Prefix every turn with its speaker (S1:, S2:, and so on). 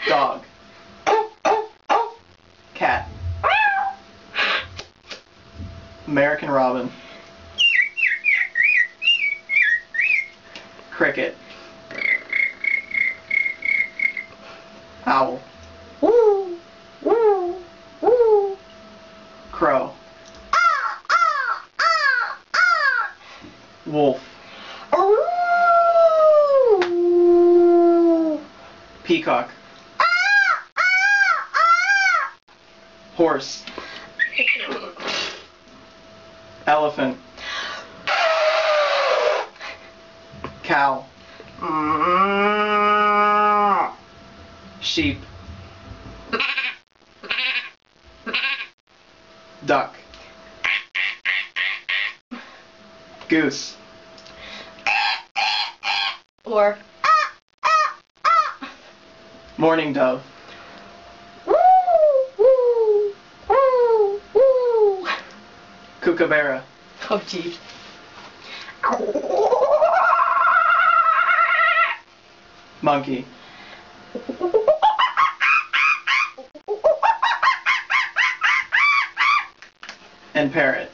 S1: Dog. Cat. American robin. Cricket. Owl.
S2: Woo, woo, woo.
S1: Crow. Wolf.
S2: Ooh.
S1: Peacock. Horse. Elephant. Cow. Sheep. Duck. Goose.
S2: Or
S1: Mourning dove.
S2: woo, woo, woo, woo.
S1: Kookaburra.
S2: Oh, jeez.
S1: Monkey. And parrot.